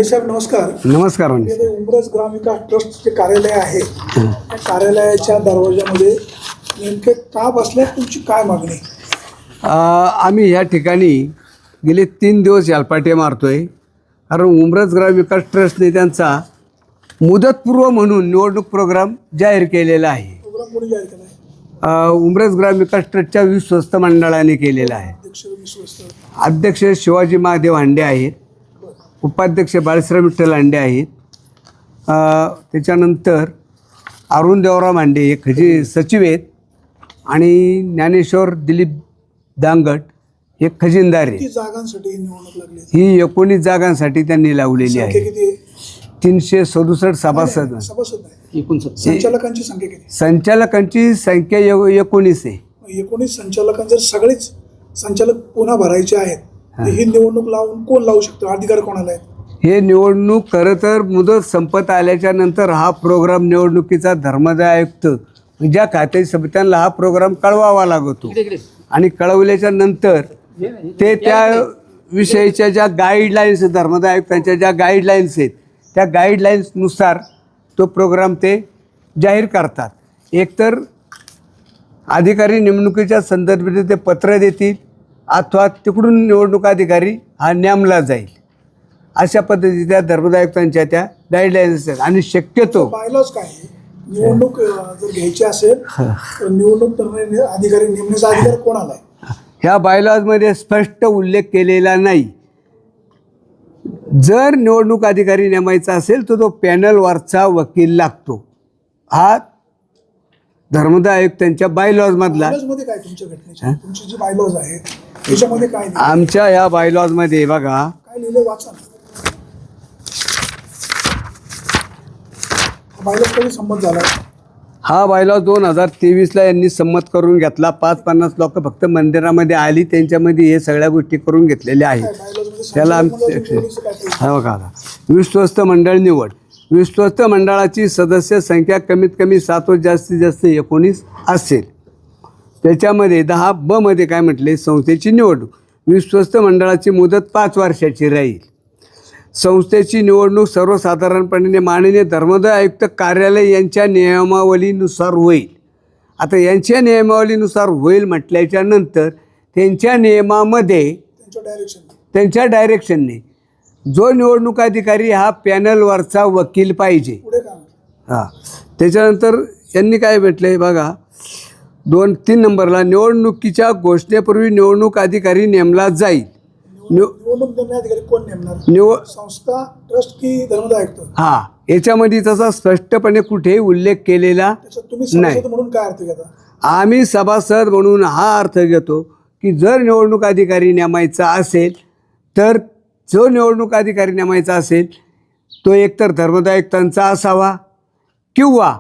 साहेब नमस्कार. नमस्कार. उमरज ग्रामविकास ट्रस्टचे कार्यालय आहे. त्या कार्यालयाच्या दरवाजामध्ये नेमके का बसल्या, तुमची काय मागणी? आम्ही ह्या ठिकाणी गेले 3 दिवस यालपाटे मारतोय, कारण उमरज ग्रामविकास ट्रस्टने त्यांचा मुदतपूर्व म्हणून निवडणूक प्रोग्राम जाहीर केलेला आहे. प्रोग्राम कोणी जाहीर केला आहे? उमरज ग्रामविकास ट्रस्टच्या विश्वस्त मंडळाने केलेला आहे. अध्यक्ष शिवाजी महादेव हांडे आहेत, उपाध्यक्ष बाळासाहेब विठ्ठल हांडे आहेत, त्याच्यानंतर अरुण देवराम हांडे हे खजी सचिव आहेत, आणि ज्ञानेश्वर दिलीप दांगट हे खजिनदार आहेत. जागांसाठी ही निवडणूक लागली? ही 19 जागांसाठी त्यांनी लावलेली आहे. 367 सभासद. संचालकांची संख्या किती? संचालकांची संख्या 19 आहे. 19 संचालकांचे जर सगळेच संचालक पुन्हा भरायचे आहेत, तर ही निवडणूक लावून कोण लावू शकतो? अधिकार कोणाला आहेत? हे निवडणूक खरं तर मुदत संपत आल्याच्या नंतर हा प्रोग्राम निवडणुकीचा धर्मदाय आयुक्त ज्या खात्याची समित्यांना हा प्रोग्राम कळवावा लागतो, आणि कळवल्याच्या नंतर ते त्या विषयीच्या ज्या गाईडलाईन्स, धर्मदाय आयुक्तांच्या ज्या गाईडलाईन्स आहेत त्या गाईडलाईन्सनुसार तो प्रोग्राम ते जाहीर करतात. एकतर अधिकारी नेमणुकीच्या संदर्भात ते पत्र देतील, अथवा तिकडून निवडणूक अधिकारी हा नेमला जाईल. अशा पद्धतीच्या धर्मदाय आयुक्तांच्या त्या गाईडलाईन्स आहेत. आणि शक्यतो बायलॉज काय आहे? निवडणूक जर घ्यायची असेल तर निवडणूक अधिकारी नेमण्याचा अधिकार कोणाला आहे? ह्या बायलॉजमध्ये स्पष्ट उल्लेख केलेला नाही. जर निवडणूक अधिकारी नेमायचा असेल तर तो पॅनलवरचा वकील लागतो. हा धर्मदाय आयुक्तांच्या बायलॉजमधला. काय तुमच्या घटनेची तुमची जी बायलॉज आहे त्याच्यामध्ये काय? आमच्या ह्या बायलॉजमध्ये बघा काय लिहिलं, वाचा. बायलॉज कधी संमत झाला? हा बायलॉज 2023ला यांनी संमत करून घेतला. 5-50 लोक फक्त मंदिरामध्ये आली, त्यांच्यामध्ये हे सगळ्या गोष्टी करून घेतलेल्या आहेत. त्याला हा बघा, विश्वस्त मंडळ निवड. विश्वस्त मंडळाची सदस्य संख्या कमीत कमी 7 व जास्तीत जास्त 19 असेल. त्याच्यामध्ये 10B मध्ये काय म्हटले? संस्थेची निवडणूक. विश्वस्त मंडळाची मुदत 5 वर्षाची राहील. संस्थेची निवडणूक सर्वसाधारणपणे माननीय धर्मदाय आयुक्त कार्यालय यांच्या नियमावलीनुसार होईल. आता यांच्या नियमावलीनुसार होईल म्हटल्याच्या नंतर त्यांच्या नियमामध्ये त्यांच्या डायरेक्शनने जो निवडणूक अधिकारी हा पॅनलवरचा वकील पाहिजे. हां, त्याच्यानंतर यांनी काय म्हटलं बघा, 2-3 नंबरला निवडणुकीच्या घोषणेपूर्वी निवडणूक अधिकारी नेमला जाईल. निवडणूक अधिकारी कोण नेमणार? संस्था, ट्रस्ट की धर्मदाय आयुक्त? हा, याच्यामध्ये तसा स्पष्टपणे कुठेही उल्लेख केलेला नाही. म्हणून काय अर्थ घेता? आम्ही सभासद म्हणून हा अर्थ घेतो की जर निवडणूक अधिकारी नेमायचा असेल तर जो निवडणूक अधिकारी नेमायचा असेल तो एकतर धर्मदाय आयुक्तांचा असावा, किंवा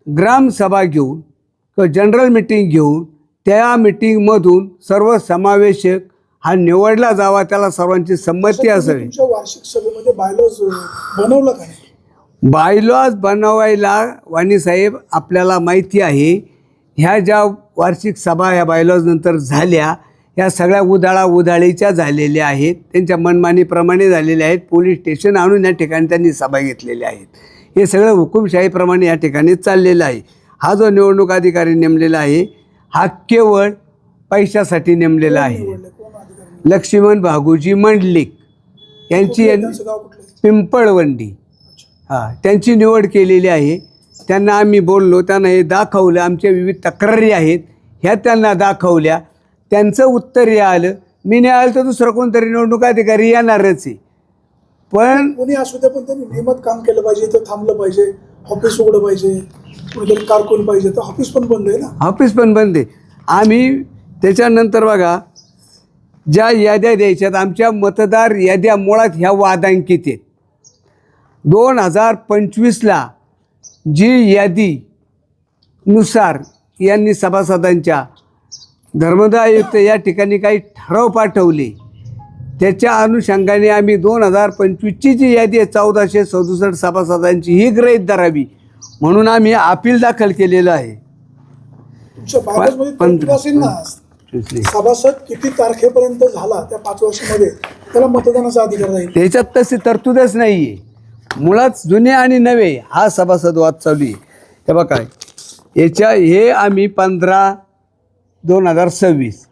ग्रामसभा घेऊन किंवा जनरल मीटिंग घेऊन त्या मीटिंगमधून सर्वसमावेशक हा निवडला जावा, त्याला सर्वांची संमती असावी. वार्षिक सभेमध्ये बायलॉज बनवलं का? बायलॉज बनवायला वाणीसाहेब आपल्याला माहिती आहे, ह्या ज्या वार्षिक सभा ह्या बायलॉज नंतर झाल्या ह्या सगळ्या उधाळीच्या झालेल्या आहेत, त्यांच्या मनमानीप्रमाणे झालेल्या आहेत. पोलीस स्टेशन आणून या ठिकाणी त्यांनी सभा घेतलेल्या आहेत. हे सगळं हुकुमशाहीप्रमाणे या ठिकाणी चाललेलं आहे. हा जो निवडणूक अधिकारी नेमलेला आहे हा केवळ पैशासाठी नेमलेला आहे. लक्ष्मण भागूजी मंडलिक यांची पिंपळवंडी, हां, त्यांची निवड केलेली आहे. त्यांना आम्ही बोललो, त्यांना हे दाखवलं, आमच्या विविध तक्रारी आहेत ह्या त्यांना दाखवल्या. त्यांचं उत्तर हे आलं, मी नाही आलं तर दुसरं कोणतरी निवडणूक अधिकारी येणारच आहे. पण कोणी असू द्या, पण त्यांनी नियमित काम केलं पाहिजे, तर थांबलं पाहिजे, ऑफिस उघडं पाहिजे, कोणीतरी कारकून पाहिजे. तर ऑफिस पण बंद आहे ना? ऑफिस पण बंद आहे. आम्ही त्याच्यानंतर बघा ज्या याद्या द्यायच्यात, आमच्या मतदार याद्या मुळात ह्या वादांकित आहेत. 2025ला जी यादीनुसार यांनी सभासदांच्या धर्मदाय आयुक्त या ठिकाणी काही ठराव पाठवले, त्याच्या अनुषंगाने आम्ही 2025ची जी यादी आहे 1467 सभासदांची ही गृहीत धरावी म्हणून आम्ही अपील दाखल केलेलं आहे. प्रश्नच नाही. सभासद किती तारखेपर्यंत झाला त्या 5 वर्षामध्ये त्याला मतदानाचा अधिकार राहील. त्याच्यात तशी तरतूदच नाही आहे. मुळात जुने आणि नवे हा सभासद वाद चालू आहे. हे बघा हे आम्ही 15/2026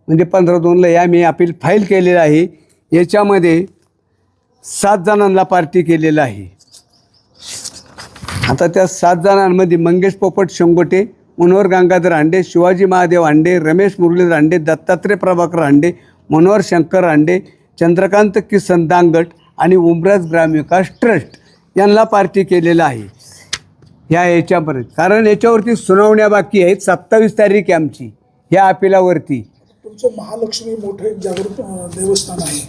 म्हणजे 15/2ला हे आम्ही अपील फाईल केलेलं आहे. याच्यामध्ये 7 जणांना पार्टी केलेलं आहे. आता त्या 7 जणांमध्ये मंगेश पोपट शेंगोटे, मनोहर गंगाधर हांडे, शिवाजी महादेव हांडे, रमेश मुरलीधर हांडे, दत्तात्रय प्रभाकर हांडे, मनोहर शंकर हांडे, चंद्रकांत किसन दांगट आणि उमराज ग्रामविकास ट्रस्ट यांना पार्टी केलेलं आहे याच्यापर्यंत. कारण याच्यावरती सुनावण्या बाकी आहेत. 27 तारीख आहे आमची ह्या अपिलावरती. तुमचं महालक्ष्मी मोठे जागृत देवस्थान आहे,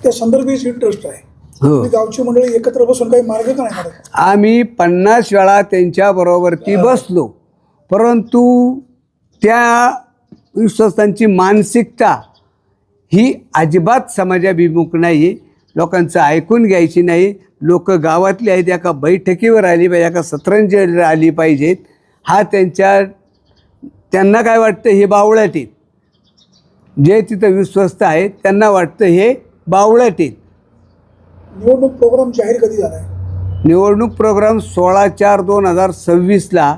त्या संदर्भात ही ट्रस्ट आहे. तुम्ही गावची मंडळी एकत्र बसून काही मार्ग का नाही काढत? आम्ही 50 वेळा त्यांच्याबरोबरती बसलो, परंतु त्या विश्वस्तांची मानसिकता ही अजिबात समाजाभिमुख नाही. लोकांचं ऐकून घ्यायची नाही. लोक गावातली आहेत, एका बैठकीवर आली पाहिजे, एका सतरंजीवर आली पाहिजेत. हा त्यांना काय वाटतं हे बावळट आहेत. जे तिथं विश्वस्त आहेत त्यांना वाटतं हे बावळट आहेत. निवडणूक प्रोग्राम जाहीर कधी झाला आहे? निवडणूक प्रोग्राम 16/4/2026ला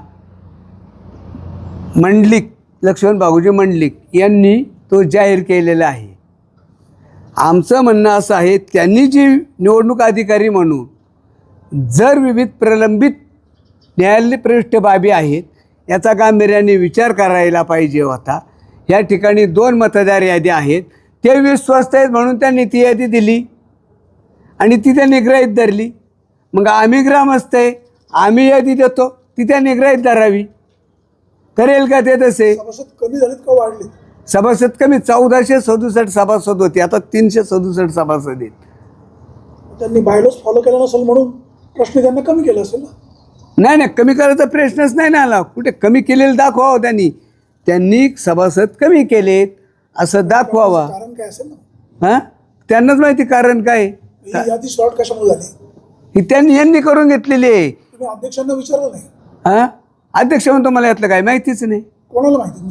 मंडलिक लक्ष्मण बाबूजी मंडलिक यांनी तो जाहीर केलेला आहे. आमचं म्हणणं असं आहे, त्यांनी जी निवडणूक अधिकारी म्हणून जर विविध प्रलंबित न्यायालयप्रविष्ट बाबी आहेत याचा गांभीर्याने विचार करायला पाहिजे होता. या ठिकाणी 2 मतदार यादी आहेत, ते विश्वस्त आहेत म्हणून त्यांनी ती यादी दिली आणि ती त्यांनी गृहीत धरली. मग आम्ही ग्रामस्थ आहे, आम्ही यादी देतो, ती त्यांनी गृहीत धरावी. करेल का ते तसे? सभासद कमी झालेत का वाढले? सभासद कमी 1467 सभासद होते, आता 367 सभासद आहेत. त्यांनी बायलॉज फॉलो केला नसेल म्हणून प्रश्न त्यांना कमी केला असेल ना? नाही, कमी करायचा प्रश्नच नाही ना आला. कुठे कमी केलेलं दाखवावं त्यांनी सभासद कमी केलेत असं दाखवावा. कारण काय असेल ना? हां, त्यांनाच माहिती कारण काय. ही यादी शॉर्ट कशामुळे झाली? ही यांनी करून घेतलेली आहे. तुम्ही अध्यक्षांना विचारलं नाही? हां, अध्यक्ष म्हणतो मला यातलं काय माहितीच नाही. कोणाला माहिती?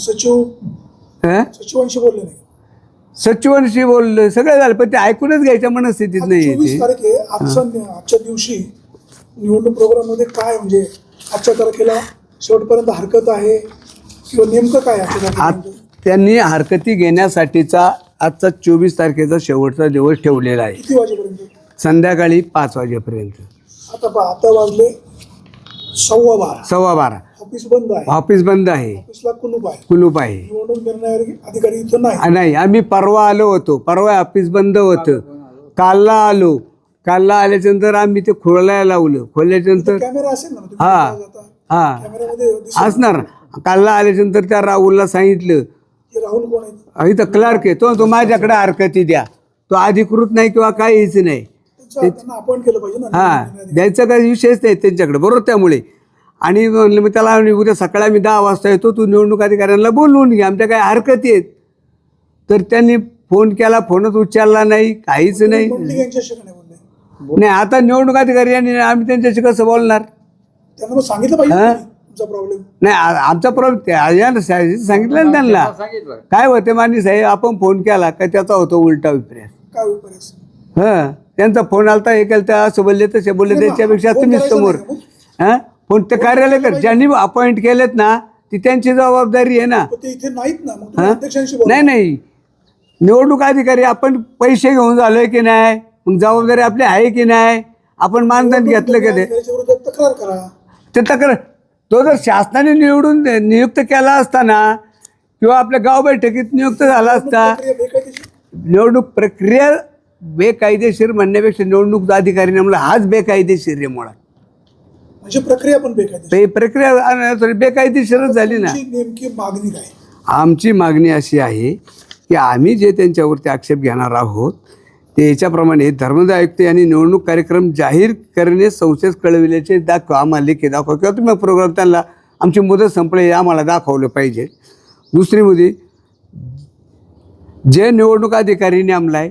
सचिवांशी बोलले नाही? सचिवांशी बोललं, सगळं झालं, पण ते ऐकूनच घ्यायच्या मनस्थितीत नाही. 24 तारीख आहे. आजच्या दिवशी निवडणूक प्रोग्राममध्ये काय म्हणजे आजच्या तारखेला शेवटपर्यंत हरकत आहे किंवा नेमकं काय आहे? त्यांनी हरकती घेण्यासाठीचा आजचा 24 तारखेचा शेवटचा दिवस ठेवलेला आहे. किती वाजेपर्यंत? संध्याकाळी 5 वाजेपर्यंत. आता वाजले 12:15. 12:15. ऑफिस बंद आहे. ऑफिस बंद आहे. ऑफिसला कुलूप आहे. कुलूप आहे. निवडणूक निर्णय अधिकारी इथं नाही. नाही, आम्ही परवा आलो होतो. परवा ऑफिस बंद होतं. कालला आल्याच्या नंतर आम्ही ते खोलायला लावलं. खोलल्याच्या नंतर कॅमेरा असेल ना? हां कॅमेऱ्यामध्ये असणार. कालला आल्याच्या नंतर त्या राहुलला सांगितलं, राहुल कोण आहे? इथं क्लार्क आहे, तो माझ्याकडे हरकती द्या. तो अधिकृत नाही किंवा काहीच नाही. त्यांना अपॉइंट केलं पाहिजे ना. हां, द्यायचा काही विषयच नाही त्यांच्याकडे, बरोबर. त्यामुळे आणि म्हणलं मी त्याला, उद्या सकाळी आम्ही 10 वाजता येतो, तू निवडणूक अधिकाऱ्यांना बोलवून घे, आमच्या काही हरकती आहेत. तर त्यांनी फोन केला, फोनच उचलला नाही, काहीच नाही. नाही, आता निवडणूक अधिकारी यांनी आम्ही त्यांच्याशी कसं बोलणार? त्यांना मग सांगितलं पाहिजे तुमचा प्रॉब्लेम. नाही, आमचा प्रॉब्लेम सांगितलं ना त्यांना. काय होते मानी साहेब, आपण फोन केला का त्याचा होतो उलटा विपर्यास. काय विपर्यास? हां, त्यांचा फोन आलता, हे केलं त्या असं बोलले तसे बोलले, त्याच्यापेक्षा तुम्हीच समोर. हां, पण ते कार्यालय कर, ज्यांनी अपॉइंट केलेत ना ती त्यांची जबाबदारी आहे ना. ते इथे नाहीत ना, मग तुम्ही अध्यक्षांशी बोला. नाही, निवडणूक अधिकारी आपण पैसे घेऊन झालोय की नाही, मग जबाबदारी आपली आहे की नाही, आपण मानधन घेतलं की तक्रार करा. ते तक्रार तो जर शासनाने नियुक्त केला असताना किंवा आपल्या गाव बैठकीत नियुक्त झाला असता. निवडणूक प्रक्रिया बेकायदेशीर म्हणण्यापेक्षा निवडणूक अधिकारीने म्हणलं हाच बेकायदेशीर आहे मुळात. म्हणजे प्रक्रिया पण बेकायदेशीर. प्रक्रिया बेकायदेशीरच झाली ना. नेमकी मागणी काय? आमची मागणी अशी आहे की आम्ही जे त्यांच्यावरती आक्षेप घेणार आहोत ते याच्याप्रमाणे धर्मदाय आयुक्त यांनी निवडणूक कार्यक्रम जाहीर करणे संस्थेस कळविल्याचे दाखवा, आम्हाला लेखी दाखवा, किंवा तुम्ही प्रोग्राम त्यांना आमची मुदत संपली आम्हाला दाखवलं पाहिजे. दुसरी मुद्दे, जे निवडणूक अधिकारी नेमला आहे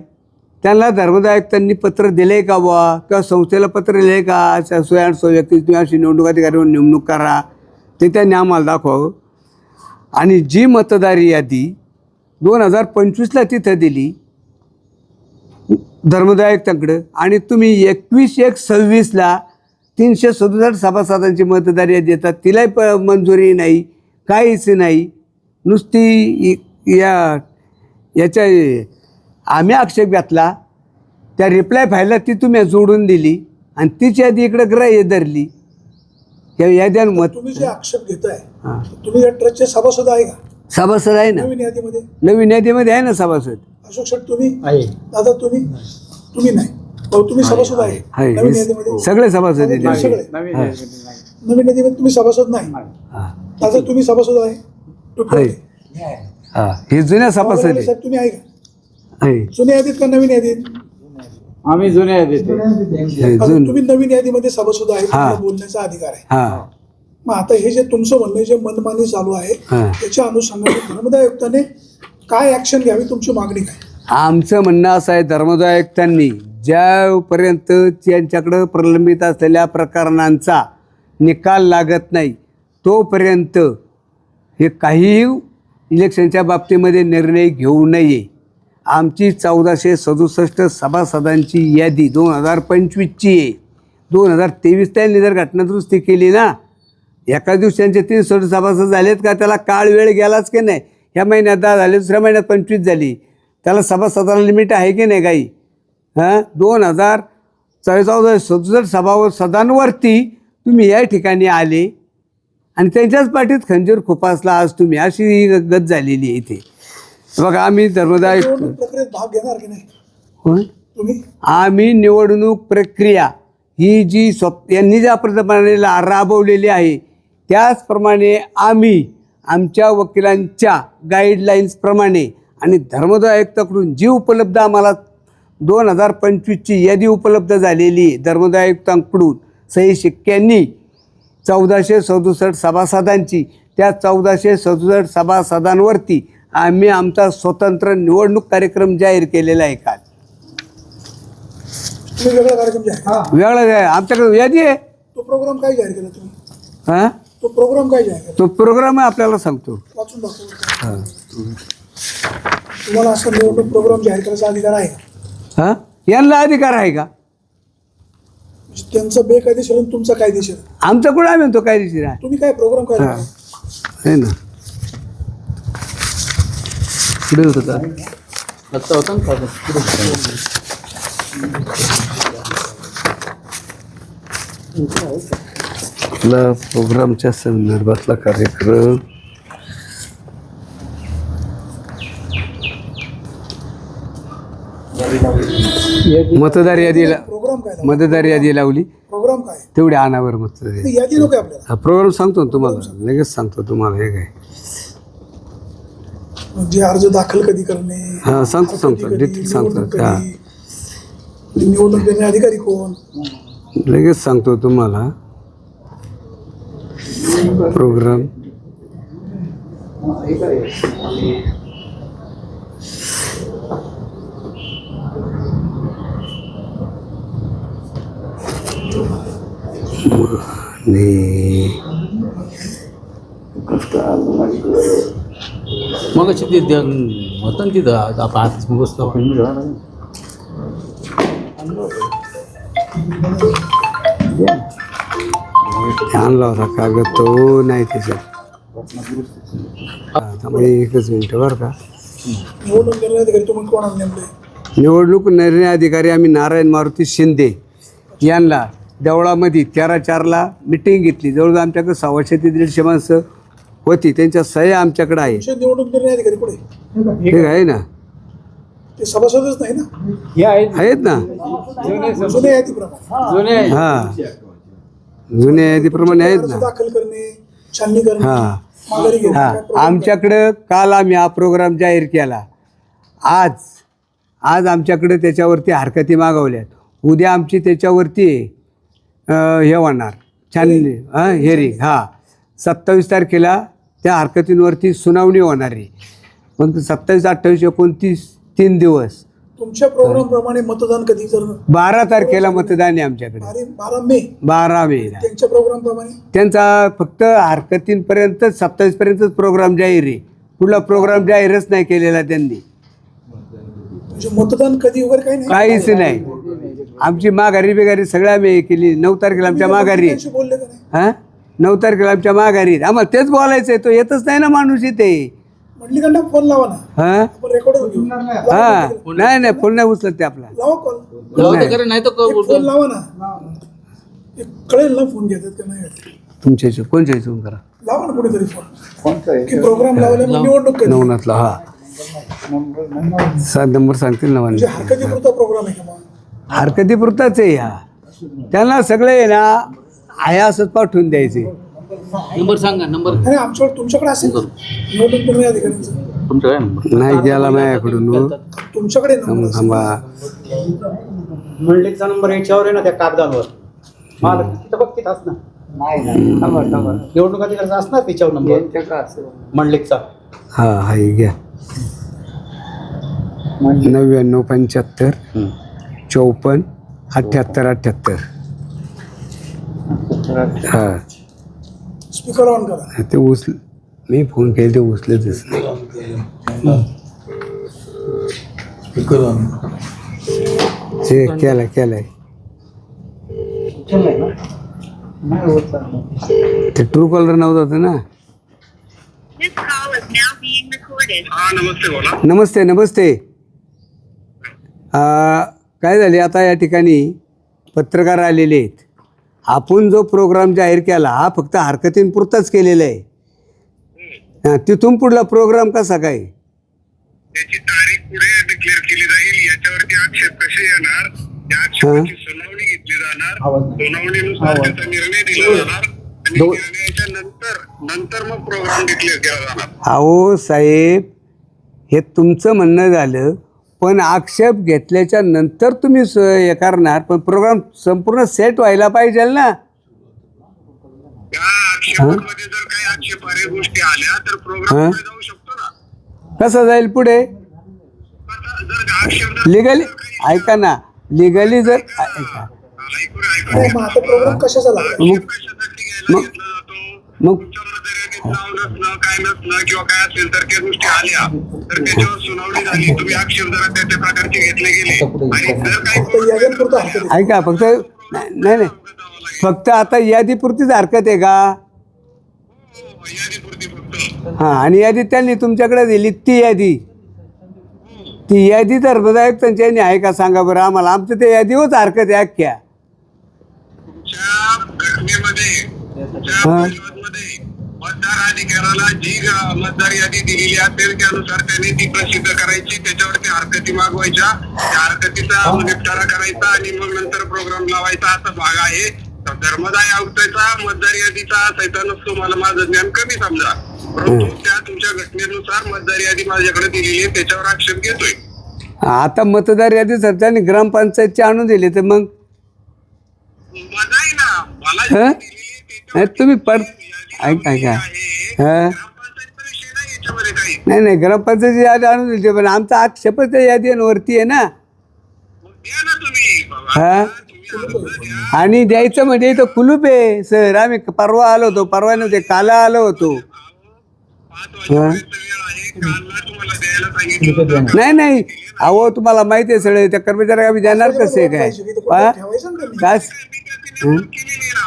त्यांना धर्मदाय आयुक्तांनी पत्र दिले का बुवा, किंवा संस्थेला पत्र दिले का, 100 व्यक्ती तुम्ही अशी निवडणूक अधिकारी म्हणून नेमणूक करा, ते त्यांनी आम्हाला दाखवावं. आणि जी मतदार यादी 2025ला तिथं दिली धर्मदाय आयुक्तांकडं, आणि तुम्ही 21/1/26ला 367 सभासदांची मतदार यादी देतात, तिलाही मंजुरी नाही, काहीच नाही. नुसती याच्या आम्ही आक्षेप घेतला, त्या रिप्लाय फाईलला ती तुम्ही जोडून दिली आणि तीच यादी इकडे ग्राह्य धरली. या याद्यांमत तुम्ही जे आक्षेप घेताय, हां, तुम्ही या ट्रस्टचे सभासद आहे का सभासद आहे ना, नवीन यादीमध्ये? नवीन यादीमध्ये आहे ना सभासद. अशोक शेठ तुम्ही दादा तुम्ही नाही, भाऊ तुम्ही सभासद आहे नवीन यादीमध्ये? सगळे सभासद आहेत. सगळे नवीन यादीमध्ये तुम्ही सभासद नाही. हां, दादा तुम्ही सभासद आहे? हां, हे जुन्या सभासद आहे. साहेब तुम्ही आहे का आहे. जुन्या यादीत का नवीन यादीत? आम्ही जुन्या यादीत आता तुम्ही नवीन यादीमध्ये सभासद आहे, तुम्हाला बोलण्याचा अधिकार आहे. हां, मग आता हे जे तुमचं म्हणणं जे मनमानी चालू आहे, हां. त्याच्या अनुषंगाने धर्मदाय आयुक्ताने काय ऍक्शन घ्यावी, तुमची मागणी काय? आमचं म्हणणं असं आहे, धर्मदाय आयुक्तांनी ज्यापर्यंत त्यांच्याकडं प्रलंबित असलेल्या प्रकरणांचा निकाल लागत नाही तोपर्यंत हे काही इलेक्शनच्या बाबतीमध्ये निर्णय घेऊ नये. आमची 1467 सभासदांची यादी 2025ची आहे. 2023 त्यांनी जर घटना दुरुस्ती केली ना, एका दिवशी त्यांचे 367 सभासद झालेत का, त्याला काळ वेळ गेलाच की नाही. ह्या महिन्यात 10 झाले, दुसऱ्या महिन्यात 25 झाली, त्याला सभासदाला लिमिट आहे की नाही काही? हां, 2067 सभासदांवरती तुम्ही या ठिकाणी आले आणि त्यांच्याच पाठीत खंजीर खुपासला आज तुम्ही, अशी ही गत झालेली आहे इथे. बघा, आम्ही धर्मदाय निवडणूक प्रक्रियेत भाग घेणार की नाही होय, तुम्ही? आम्ही निवडणूक प्रक्रिया ही जी यांनी ज्या प्रमाणे राबवलेली आहे त्याचप्रमाणे आम्ही आमच्या वकिलांच्या गाईडलाईन्सप्रमाणे आणि धर्मदाय आयुक्ताकडून जी उपलब्ध आम्हाला 2025ची यादी उपलब्ध झालेली आहे धर्मदाय आयुक्तांकडून सही शिक्क्यांनी 1467 सभासदांची, त्या 1467 सभासदांवरती आम्ही आमचा स्वतंत्र निवडणूक कार्यक्रम जाहीर केलेला आहे. काल तुम्ही वेगळा कार्यक्रम जाहीर वेगळा आहे, आमच्याकडे यादी आहे. तो प्रोग्राम काय जाहीर केला तुम्ही? हां, तो प्रोग्राम काय जाहीर केला? तो प्रोग्राम आपल्याला सांगतो. वाचून दाखवा. तुम्हाला असं निवडणूक प्रोग्राम जाहीर करायचा अधिकार आहे का? हां, यांना अधिकार आहे का? म्हणजे त्यांचं बेकायदेशीर आणि तुमचा कायदेशीर. आमचा कुठं आम्ही म्हणतो कायदेशीर आहे. तुम्ही काय प्रोग्राम काय हां, आहे ना. पुढे होतं का? आता होता ना आपला प्रोग्रामच्या संदर्भातला कार्यक्रम मतदार यादीला प्रोग्राम काय मतदार यादी लावली, प्रोग्राम काय? तेवढी आणावर मतदार यादी. ती यादी नको आहे आपल्याला. हा प्रोग्राम सांगतो ना तुम्हाला, लगेच सांगतो तुम्हाला. हे काय म्हणजे अर्ज दाखल कधी करणे, हां, सांगतो कधी, डिटेल सांगतो. निवडणूक हां, कधी, निवडणूक देणे अधिकारी कोण? लगेच सांगतो तुम्हाला प्रोग्राम. मग ते होतं ना तिथं आपण आताच बसतो आपण. आणला होता कागद, तो नाही त्याच्यात. एकच मिनिट बरं का. निवडणूक देणे अधिकारी तुम्ही कोणाला नेमले? निवडणूक निर्णय अधिकारी आम्ही नारायण मारुती शिंदे यांना देवळामध्ये 13/4ला मिटिंग घेतली. जवळजवळ आमच्याकडे 100 ते 150 माणसं होती, त्यांच्या सह्या आमच्याकडे आहे. तुमचे निवडणूक निर्णय अधिकारी पुढे ठीक आहे ना, ते सभासदच नाही ना, हे आहेत आहेत ना. जुन्या यादीप्रमाणे जुने आहेत. हां, जुन्या यादीप्रमाणे आहेत अर्ज ना. दाखल करणे, छाननी करणे, हां माघारी घेणे, हां, काय program आमच्याकडं काल आम्ही हा प्रोग्राम जाहीर केला. आज आमच्याकडे त्याच्यावरती हरकती मागवल्यात. उद्या आमची त्याच्यावरती हे होणार छाननी, हेरिंग. हां, 27 तारखेला त्या हरकतींवरती सुनावणी होणार आहे. पण 27, 28, 29 3 दिवस. तुमच्या प्रोग्राम प्रमाणे मतदान कधी? जर 12 तारखेला मतदान आहे आमच्याकडे. 12 मे 12 मेला त्यांच्या प्रोग्राम प्रमाणे त्यांचा फक्त हरकतींपर्यंत 27 पर्यंतच प्रोग्राम जाहीर आहे. पुढला प्रोग्राम जाहीरच नाही केलेला त्यांनी, म्हणजे मतदान कधी वगैरे काही नाही. काहीच नाही. आमची माघारी बिघारी सगळं आम्ही हे केली. 9 तारखेला आमच्या माघारी, त्यांशी बोलले का नाही? हां 9 तारखेला आमच्या माघारी. आम्हाला तेच बोलायचं आहे, तो येतच नाही ना माणूस इथे. मंडलिकांना फोन लावा ना, हां आपण रेकॉर्ड घेऊ. हां नाही फोन नाही उचलत ते आपला. लावा कॉल, नाही तर फोन लावा ना, एक कळेल ना फोन घेतात का नाही घेतात. तुमच्या इथे कोणच्या इथून करा लावा ना कुठेतरी फोन की प्रोग्राम लावला मग निवडणूक कधी. नवनाथला. हा 7 नंबर सांगतील ना म्हणजे हरकतीपुरता प्रोग्राम आहे का मग? हरकतीपुरताच आहे ह्या. त्यांना सगळे आहे ना आहे असंच पाठवून द्यायचे. नंबर सांगा. नंबर नाही आमच्याकडे तुमच्याकडे असेल निवडणूक निर्णय अधिकाऱ्यांचा तुमचा काय नंबर? नाही गेला माझ्याकडून. तुमच्याकडे नंबर असेल. थांबा. मंडलिकचा नंबर याच्यावर आहे ना त्या कागदावर. मला तिथं बघ तिथं असणार. नाही निवडणूक अधिकाऱ्याचा असणार त्याच्यावर नंबर मंडलिकचा. हा हाय घ्या. 99 75 54 78 78. हा स्पीकर ऑन करा. ते मी फोन केले ते उचलतच नाही. ते केलाय ते ट्रू कॉलर नव्हतं ना. This call is now being recorded. नमस्ते नमस्ते. काय झाले आता या ठिकाणी पत्रकार आलेले आहेत. आपण जो प्रोग्राम जाहीर केला हा फक्त हरकतींपुरताच केलेला आहे. तिथून पुढला प्रोग्राम कसा काय? त्याची तारीख पुढे डिक्लेअर केली जाईल. याच्यावरती आक्षेप कसे येणार, त्या आक्षेपाची सुनावणी घेतली जाणार. सुनावणीनुसार त्याचा निर्णय दिला जाणार आणि निर्णयाच्या नंतर मग प्रोग्राम डिक्लेअर केला जाणार. अहो साहेब हे तुमचं म्हणणं झालं, पण आक्षेप घेतल्याच्या नंतर तुम्ही हे करणार, पण प्रोग्राम संपूर्ण सेट व्हायला पाहिजे ना. त्या आक्षेपामध्ये जर काही आक्षेपार्ह गोष्टी आल्या तर प्रोग्राम पुढे जाऊ शकतो ना. कसं जाईल पुढे? जर आक्षेप लिगली ऐका ना, लिगली जर ऐका नाही, मग आता प्रोग्राम कशाचा लागला? कशासाठी घ्यायला घेतला जातो? मग नाव नसणं, काय नसणं किंवा काय असेल तर त्या गोष्टी आल्या तर त्याच्यावर सुनावणी झाली. तुम्ही आक्षेप जरा त्या प्रकारचे घेतले गेले आणि जर काही फक्त याद्यांपुरता हरकत आहे. ऐका फक्त नाही फक्त आता यादीपुरतीच हरकत आहे का? यादीपुरती फक्त. हां आणि यादी त्यांनी तुमच्याकडे दिली ती यादी तर त्यांच्यानी आहे का सांगा बरं आम्हाला. आमचं ते यादीवरच हरकत आहे अख्ख्या. तुमच्या घटनेमध्ये मध्ये मतदार अधिकाऱ्याला जी मतदार यादी दिलेली असेल त्यानुसार त्यांनी ती प्रसिद्ध करायची. त्याच्यावरती हरकती मागवायच्या, त्या हरकतीचा निपटारा करायचा आणि मग नंतर प्रोग्राम लावायचा असा भाग आहे. धर्मदाय आयुक्ताचा मतदार यादीचा असायचा नसतो. मला माझं ज्ञान कमी समजा, परंतु त्या तुमच्या घटनेनुसार मतदार यादी माझ्याकडे दिलेली आहे त्याच्यावर आक्षेप घेतोय. आता मतदार यादी सरकारने ग्रामपंचायतची आणून दिली तर मग नाही ना, मला हं? जी दिलेली आहे त्याच्यावर तुम्ही ऐका हां ग्रामपंचायतचा विषय नाही याच्यामध्ये काही. नाही ग्रामपंचायतची यादी आणून दिली पण आमचा आक्षेपच त्या यादीवरती आहे ना. द्या ना तुम्ही बाबा. हां तुम्ही अर्ज द्या. आणि द्यायचं म्हणजे इथं कुलूप आहे सर. आम्ही परवा आलो होतो, परवा नव्हते काला आलो होतो. 5 वाजेपर्यंत वेळ आहे. कालला तुम्हाला द्यायला सांगितलं होतं. नाही अहो तुम्हाला माहिती आहे सगळे त्या कर्मचारी आम्ही देणार कसे काय? ठेवायचं ना त्यांनी. काय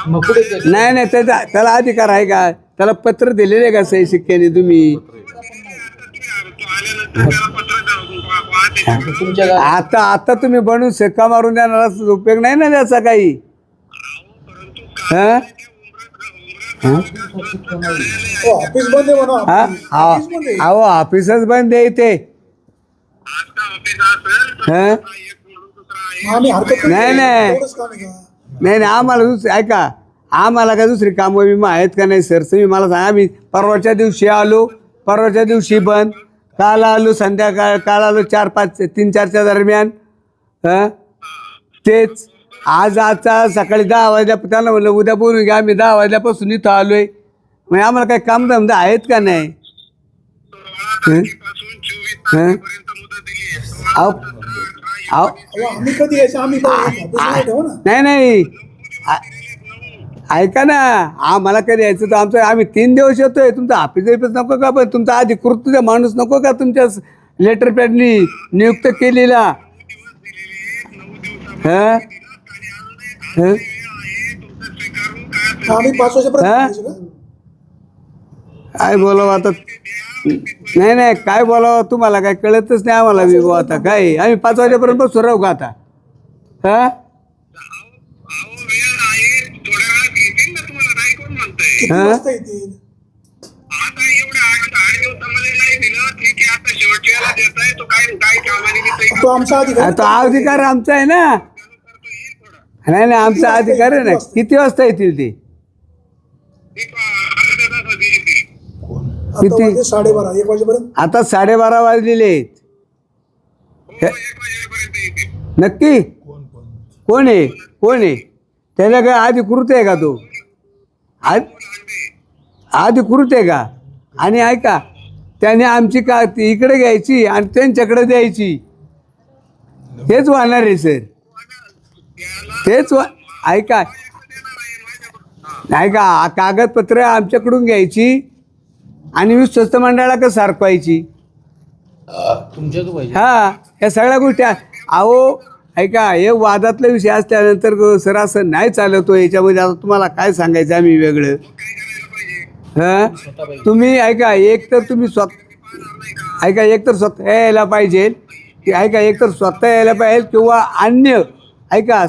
मग पुढे ते- नाही त्याला अधिकार आहे का? त्याला पत्र दिलेले आहे का सही शिक्क्याने तुम्ही? तुमच्या आता तुम्ही बनवून शिक्का मारून देणार असं उपयोग नाही ना त्याचा काही. हां हो, ऑफिस बंद आहे म्हणा. हां ऑफिस बंद आहे. अहो ऑफिसच बंद आहे इथे. हां मग आम्ही हरकत नाही. एवढंच काम आहे का? नाही आम्हाला ऐका आम्हाला काय दुसरी कामं विमा आहेत का नाही सर? तुम्ही मला सांगा. आम्ही परवाच्या दिवशी आलो, परवाच्या दिवशी बंद, काल आलो काल आलो 3-4च्या दरम्यान. तेच आजचा सकाळी 10 वाजल्या त्यांना म्हणलं उद्या बोलून घ्या. आम्ही 10 वाजल्यापासून इथं आलोय. म्हणजे आम्हाला काही कामधंदा आहेत का नाही? हं? अहो अहो, आम्ही कधी यायचं? आम्ही ऑफिसमध्ये ठेवू ना. नाही ऐका ना, आम्हाला कधी यायचं तर आमचं आम्ही 3 दिवस येतोय. तुमचा ऑफिस नको का? पण तुमचा अधिकृत माणूस नको का तुमच्या लेटर पॅडनी नियुक्त केलेला? हं? हं? आम्ही 5 वर्षापर्यंत हा? करायचं का? काय बोलावं आता? नाही काय बोलावं तुम्हाला काय कळतच नाही आम्हाला विभो आता काय. आम्ही 5 वाजेपर्यंत बसू राहू का आता? हा अहो, वेळ आहे, थोड्या वेळात घेतील ना तुम्हाला, नाही कोण म्हणतंय. किती हा? वाजता येतील? आता एवढं 8 दिवसामध्ये नाही दिलं, ठीक आहे, आता शेवटच्या याला देताय, तो काय कामानिमित्त तो आमचा अधिकारी तो अधिकार आमचा आहे ना. नाही आमचा अधिकार आहे ना. किती वाजता येतील ते? आता वाजले 12:30 1 वाजेपर्यंत. आता 12:30 वाजलेले आहेत. नक्की कोण आहे? त्याला काय अधिकृत आहे का तो? अधिकृत आहे का? आणि ऐका, त्याने आमची का इकडे घ्यायची आणि त्यांच्याकडे द्यायची, तेच वाहणार आहे सर. तेच ऐका कागदपत्र आमच्याकडून घ्यायची आणि विश्वस्त मंडळाकडे सारखवायची. तुमच्याच पाहिजे. हा, या सगळ्या गोष्टी अहो ऐका, हे वादातला विषय असल्यानंतर सर असं नाही चालतो याच्यामध्ये. आता तुम्हाला काय सांगायचं आम्ही वेगळं? हां, तुम्ही ऐका, एक तर स्वतः यायला पाहिजे की एक तर स्वतः यायला पाहिजे किंवा अन्य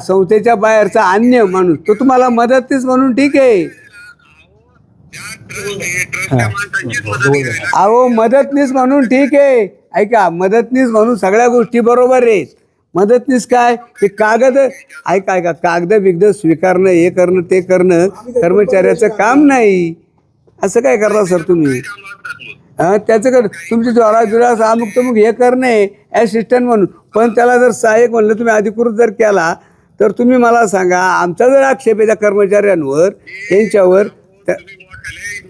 संस्थेच्या बाहेरचा अन्य माणूस तो तुम्हाला मदतीच म्हणून ठीक आहे. अहो मदतनीस म्हणून ठीक आहे. मदतनीस म्हणून सगळ्या गोष्टी बरोबर आहेत. मदतनीस काय ते कागद कागद बिगद स्वीकारणं, हे करणं ते करणं कर्मचाऱ्याचं काम नाही. असं काय करता सर तुम्ही? त्याचं कर तुमची जोराजुरास अमुक तमुक हे करणे ॲसिस्टंट म्हणून. पण त्याला जर सहाय्यक म्हणलं तुम्ही अधिकृत जर केला तर तुम्ही मला सांगा, आमचा जर आक्षेप आहे त्या कर्मचाऱ्यांवर त्यांच्यावर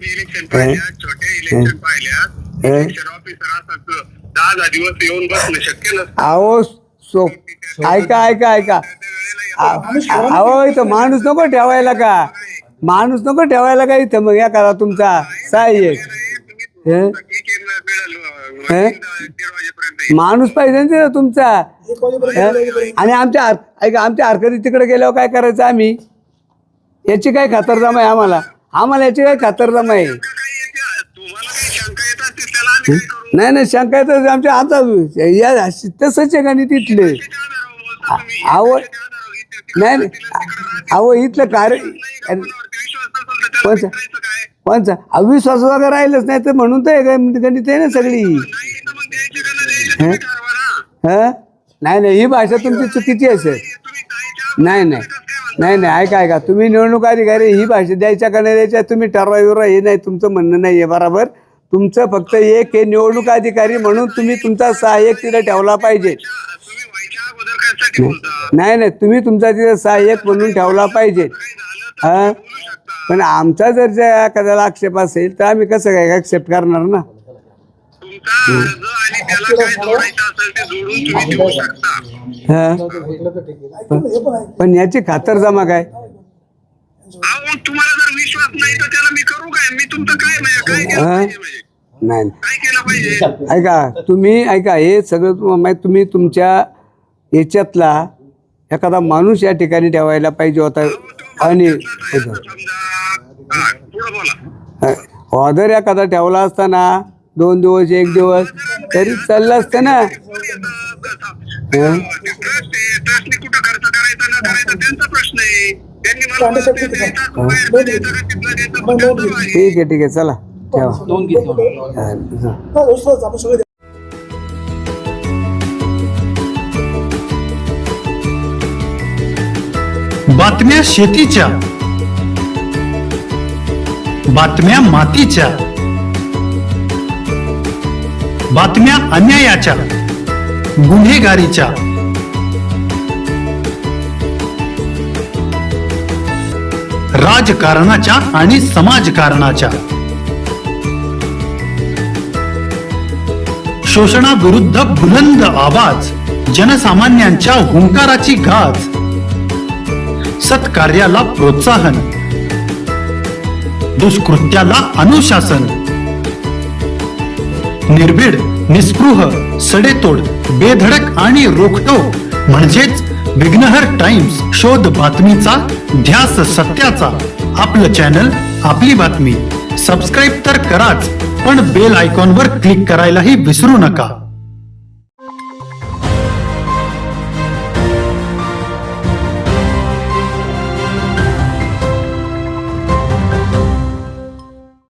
इलेक्शन पाहिल्यात, छोटे इलेक्शन पाहिल्यात, इलेक्शन ऑफिसर असं 10 दिवस येऊन बसणं शक्य नसतं. अहो ऐका अहो इथं माणूस नको ठेवायला का इथं? मग या करा तुमचा सहाय्यक माणूस पाहिजे ना तुमचा. 1 वाजेपर्यंत आणि आमच्या हरकती तिकडे गेल्यावर काय करायचं आम्ही? याची काय खातरजमा आहे आम्हाला याची काय खातरजमा आहे? नाही शंका येत आमच्या आता तसंच आहे का नाही तिथले? अहो इथलं कार्य पंच अविश्वास वगैरे राहिलंच नाही तर म्हणून तर गणित आहे ना सगळी. नाही ही भाषा तुमची चुकीची आहे सर. नाही ऐका तुम्ही निवडणूक अधिकारी ही भाषा द्यायच्या का नाही द्यायच्या तुम्ही ठरवा हे नाही, तुमचं म्हणणं नाही आहे बरोबर. तुमचं फक्त एक हे निवडणूक अधिकारी म्हणून तुम्ही तुमचा सहाय्यक तिथे ठेवला पाहिजे. नाही तुम्ही तुमचा तिथे सहाय्यक म्हणून ठेवला पाहिजे. हा, पण आमचा जर ज्या एखाद्याला आक्षेप असेल तर आम्ही कसं काय ऍक्सेप्ट करणार ना? पण याची खातरजमा काय? तुम्हाला जर विश्वास नाही तर त्याला मी करू काय? मी तुमचं काय नाही केलं पाहिजे? तुम्ही हे सगळं तुम्ही तुमच्या याच्यातला एखादा माणूस या ठिकाणी ठेवायला पाहिजे होता. आणि ऑर्डर एखादा ठेवला असताना 2 दिवस 1 दिवस तरी चाललं असतं ना. कुठं खर्च करायचा न करायचा त्यांचा प्रश्न आहे. ठीक आहे चला ठेवा. दोन घेतले. आपण सगळे बातम्या शेतीच्या, बातम्या मातीच्या, बातम्या अन्यायाच्या, गुन्हेगारीच्या, राजकारणाच्या आणि समाजकारणाच्या, शोषणाविरुद्ध बुलंद आवाज, जनसामान्यांच्या हुंकाराची गाज, सत्कार्याला प्रोत्साहन, दुष्कृत्याला अनुशासन. निर्भीड, निस्पृह, सडेतोड, बेधडक आणि रोखठोक म्हणजेच विघ्नहर टाइम्स. शोध बातमीचा, ध्यास सत्याचा. आपलं चॅनल, आपली बातमी. सबस्क्राईब तर कराच, पण बेल आयकॉनवर क्लिक करायलाही विसरू नका.